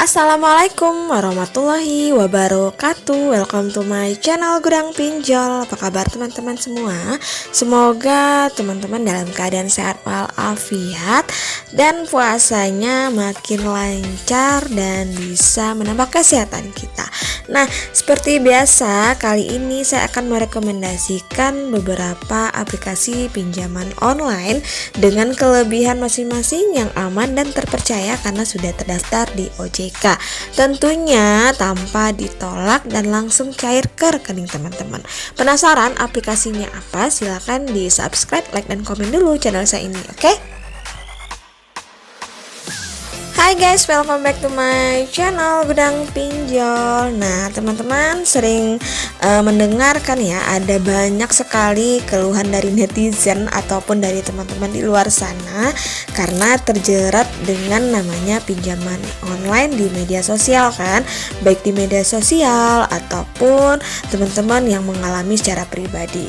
Assalamualaikum warahmatullahi wabarakatuh. Welcome to my channel Gudang Pinjol. Apa kabar teman-teman semua? Semoga teman-teman dalam keadaan sehat walafiat dan puasanya makin lancar dan bisa menambah kesehatan kita. Nah, seperti biasa, kali ini saya akan merekomendasikan beberapa aplikasi pinjaman online dengan kelebihan masing-masing yang aman dan terpercaya karena sudah terdaftar di OJK. Tentunya tanpa ditolak dan langsung cair ke rekening teman-teman. Penasaran aplikasinya apa? Silahkan di subscribe, like, dan komen dulu channel saya ini, oke? Hai guys, welcome back to my channel Gudang Pinjol. Nah, teman-teman sering mendengarkan ya, ada banyak sekali keluhan dari netizen ataupun dari teman-teman di luar sana karena terjerat dengan namanya pinjaman online di media sosial kan, baik di media sosial ataupun teman-teman yang mengalami secara pribadi.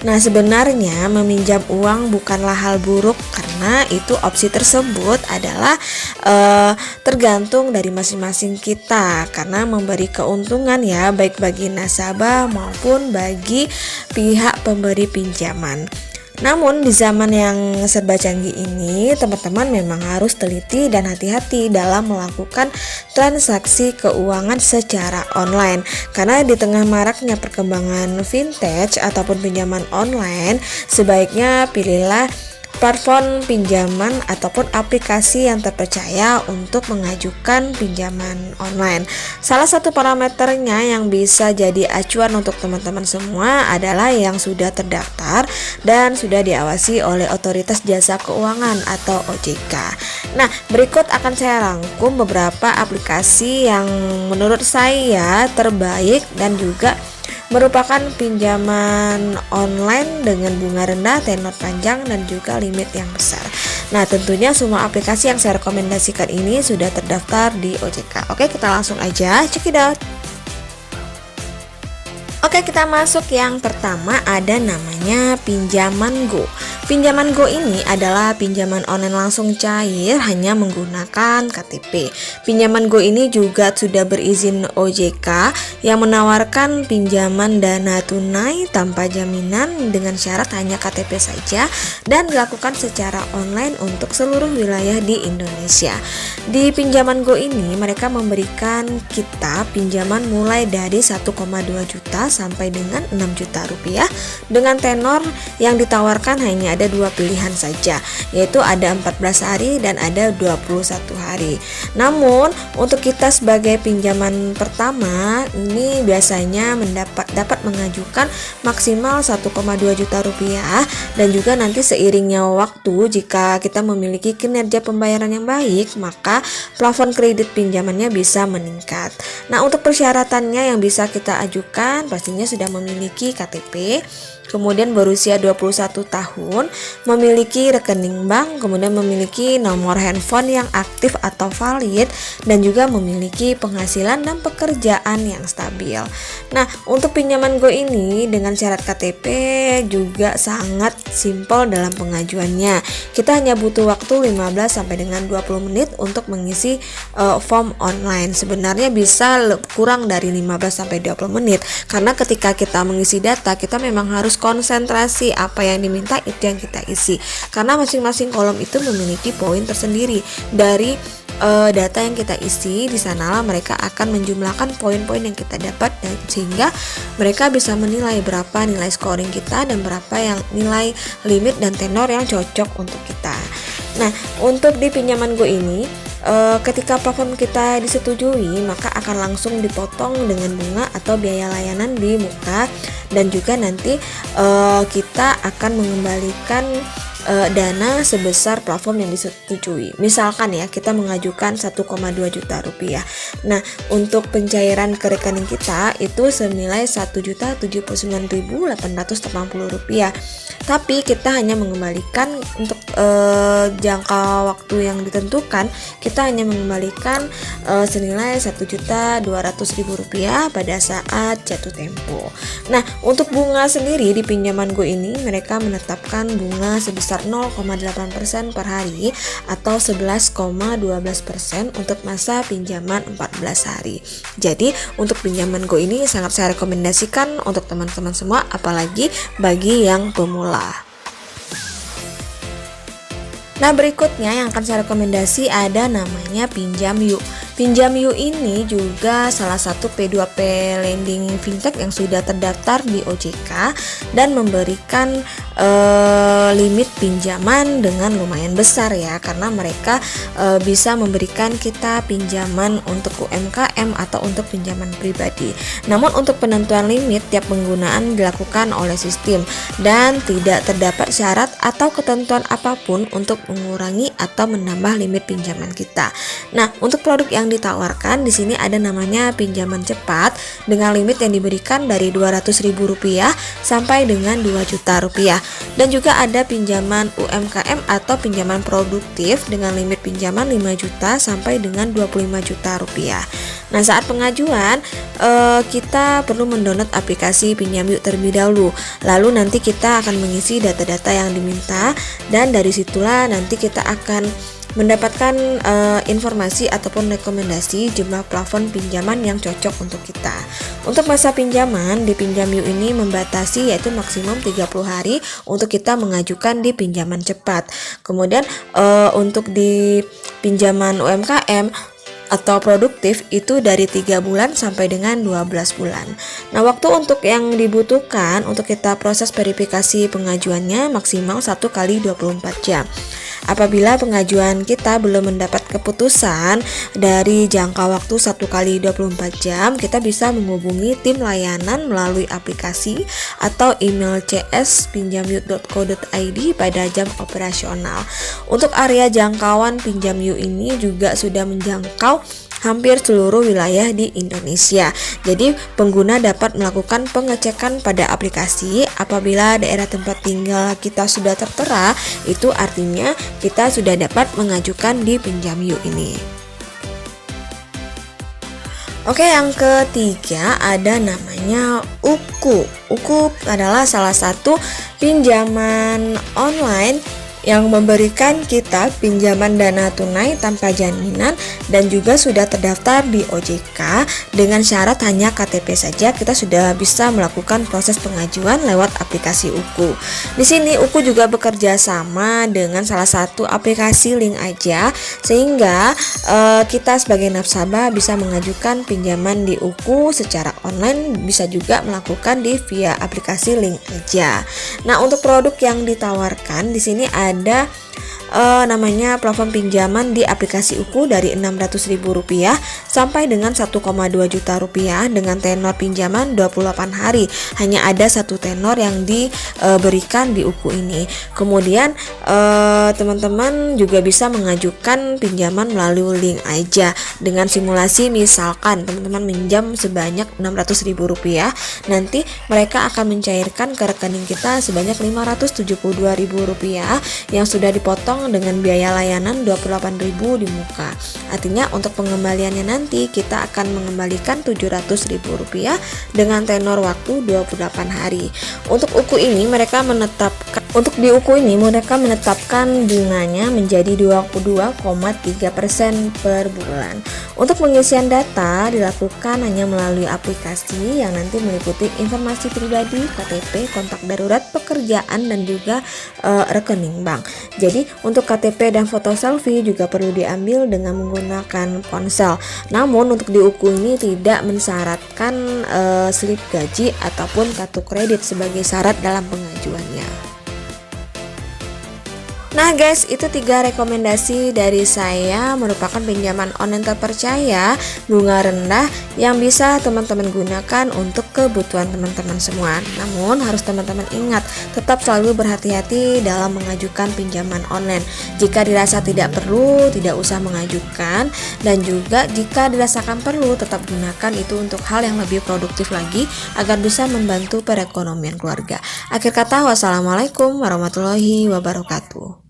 Nah, sebenarnya meminjam uang bukanlah hal buruk karena itu opsi tersebut adalah tergantung dari masing-masing kita karena memberi keuntungan ya, baik bagi nasabah maupun bagi pihak pemberi pinjaman. Namun di zaman yang serba canggih ini, teman-teman memang harus teliti dan hati-hati dalam melakukan transaksi keuangan secara online. Karena di tengah maraknya perkembangan vintage ataupun pinjaman online, sebaiknya pilihlah platform pinjaman ataupun aplikasi yang terpercaya untuk mengajukan pinjaman online. Salah satu parameternya yang bisa jadi acuan untuk teman-teman semua adalah yang sudah terdaftar dan sudah diawasi oleh Otoritas Jasa Keuangan atau OJK. Nah, berikut akan saya rangkum beberapa aplikasi yang menurut saya terbaik dan juga merupakan pinjaman online dengan bunga rendah, tenor panjang, dan juga limit yang besar. Nah, tentunya semua aplikasi yang saya rekomendasikan ini sudah terdaftar di OJK. Oke, kita langsung aja check it out. Oke, kita masuk yang pertama, ada namanya Pinjaman Go. Pinjaman Go ini adalah pinjaman online langsung cair hanya menggunakan KTP. Pinjaman Go ini juga sudah berizin OJK yang menawarkan pinjaman dana tunai tanpa jaminan dengan syarat hanya KTP saja dan dilakukan secara online untuk seluruh wilayah di Indonesia. Di Pinjaman Go ini mereka memberikan kita pinjaman mulai dari 1,2 juta sampai dengan 6 juta rupiah dengan tenor yang ditawarkan hanya ada dua pilihan saja, yaitu ada 14 hari dan ada 21 hari. Namun untuk kita sebagai pinjaman pertama ini biasanya dapat mengajukan maksimal 1,2 juta rupiah dan juga nanti seiringnya waktu jika kita memiliki kinerja pembayaran yang baik maka plafon kredit pinjamannya bisa meningkat. Nah, untuk persyaratannya yang bisa kita ajukan pastinya sudah memiliki KTP, kemudian berusia 21 tahun, memiliki rekening bank, kemudian memiliki nomor handphone yang aktif atau valid, dan juga memiliki penghasilan dan pekerjaan yang stabil. Nah, untuk pinjaman Go ini dengan syarat KTP juga sangat simpel dalam pengajuannya. Kita hanya butuh waktu 15 sampai dengan 20 menit untuk mengisi form online. Sebenarnya bisa kurang dari 15 sampai 20 menit karena ketika kita mengisi data kita memang harus konsentrasi apa yang diminta itu yang kita isi karena masing-masing kolom itu memiliki poin tersendiri dari data yang kita isi. Di sanalah mereka akan menjumlahkan poin-poin yang kita dapat dan sehingga mereka bisa menilai berapa nilai scoring kita dan berapa yang nilai limit dan tenor yang cocok untuk kita. Nah, untuk di Pinjaman Go ini ketika plafon kita disetujui maka akan langsung dipotong dengan bunga atau biaya layanan di muka dan juga nanti kita akan mengembalikan dana sebesar plafon yang disetujui. Misalkan ya kita mengajukan 1,2 juta rupiah. Nah, untuk pencairan ke rekening kita itu senilai 1.079.880 rupiah. Tapi kita hanya mengembalikan untuk jangka waktu yang ditentukan, kita hanya mengembalikan senilai Rp1.200.000 pada saat jatuh tempo. Nah, untuk bunga sendiri di pinjaman Go ini mereka menetapkan bunga sebesar 0,8% per hari atau 11,12% untuk masa pinjaman 14 hari. Jadi untuk pinjaman Go ini sangat saya rekomendasikan untuk teman-teman semua, apalagi bagi yang pemula. Nah, berikutnya yang akan saya rekomendasi ada namanya Pinjam Yuk. Pinjam Yuk ini juga salah satu P2P lending fintech yang sudah terdaftar di OJK dan memberikan limit pinjaman dengan lumayan besar ya, karena mereka bisa memberikan kita pinjaman untuk UMKM atau untuk pinjaman pribadi. Namun untuk penentuan limit tiap penggunaan dilakukan oleh sistem dan tidak terdapat syarat atau ketentuan apapun untuk mengurangi atau menambah limit pinjaman kita. Nah, untuk produk yang ditawarkan di sini ada namanya pinjaman cepat dengan limit yang diberikan dari Rp200.000 sampai dengan Rp2 juta, dan juga ada pinjaman UMKM atau pinjaman produktif dengan limit pinjaman 5 juta sampai dengan Rp25 juta. Nah, saat pengajuan kita perlu mendownload aplikasi Pinjam Yuk terlebih dahulu. Lalu nanti kita akan mengisi data-data yang diminta, dan dari situlah nanti kita akan mendapatkan informasi ataupun rekomendasi jumlah plafon pinjaman yang cocok untuk kita. Untuk masa pinjaman di Pinjam Yuk ini membatasi yaitu maksimum 30 hari untuk kita mengajukan di pinjaman cepat. Kemudian untuk di pinjaman UMKM atau produktif itu dari 3 bulan sampai dengan 12 bulan. Nah, waktu untuk yang dibutuhkan untuk kita proses verifikasi pengajuannya maksimal 1 kali 24 jam. Apabila pengajuan kita belum mendapat keputusan dari jangka waktu 1 kali 24 jam, kita bisa menghubungi tim layanan melalui aplikasi atau email cs.pinjamyuk.co.id pada jam operasional. Untuk area jangkauan Pinjam Yuk ini juga sudah menjangkau hampir seluruh wilayah di Indonesia. Jadi pengguna dapat melakukan pengecekan pada aplikasi. Apabila daerah tempat tinggal kita sudah tertera, itu artinya kita sudah dapat mengajukan di Pinjam Yuk ini. Oke, yang ketiga ada namanya Uku. Uku adalah salah satu pinjaman online yang memberikan kita pinjaman dana tunai tanpa jaminan dan juga sudah terdaftar di OJK. Dengan syarat hanya KTP saja kita sudah bisa melakukan proses pengajuan lewat aplikasi Uku. Di sini Uku juga bekerja sama dengan salah satu aplikasi Link Aja, sehingga kita sebagai nasabah bisa mengajukan pinjaman di Uku secara online, bisa juga melakukan via aplikasi Link Aja. Nah, untuk produk yang ditawarkan di sini ada namanya plafon pinjaman di aplikasi Uku dari Rp600.000 sampai dengan Rp1,2 juta dengan tenor pinjaman 28 hari. Hanya ada satu tenor yang diberikan di Uku ini. Kemudian teman-teman juga bisa mengajukan pinjaman melalui Link Aja dengan simulasi. Misalkan teman-teman minjam sebanyak Rp600.000, nanti mereka akan mencairkan ke rekening kita sebanyak Rp572.000 yang sudah dipotong dengan biaya layanan Rp28.000 di muka. Artinya untuk pengembaliannya nanti kita akan mengembalikan Rp700.000 dengan tenor waktu 28 hari. Untuk Uku ini mereka menetapkan bunganya menjadi 22,3% per bulan. Untuk pengisian data dilakukan hanya melalui aplikasi yang nanti meliputi informasi pribadi, KTP, kontak darurat, pekerjaan, dan juga rekening bank. Jadi untuk KTP dan foto selfie juga perlu diambil dengan menggunakan ponsel. Namun untuk di Uku ini tidak mensyaratkan slip gaji ataupun kartu kredit sebagai syarat dalam pengajuannya. Nah guys, itu 3 rekomendasi dari saya merupakan pinjaman online terpercaya, bunga rendah yang bisa teman-teman gunakan untuk kebutuhan teman-teman semua. Namun harus teman-teman ingat, tetap selalu berhati-hati dalam mengajukan pinjaman online. Jika dirasa tidak perlu, tidak usah mengajukan, dan juga jika dirasakan perlu, tetap gunakan itu untuk hal yang lebih produktif lagi agar bisa membantu perekonomian keluarga. Akhir kata, wassalamualaikum warahmatullahi wabarakatuh.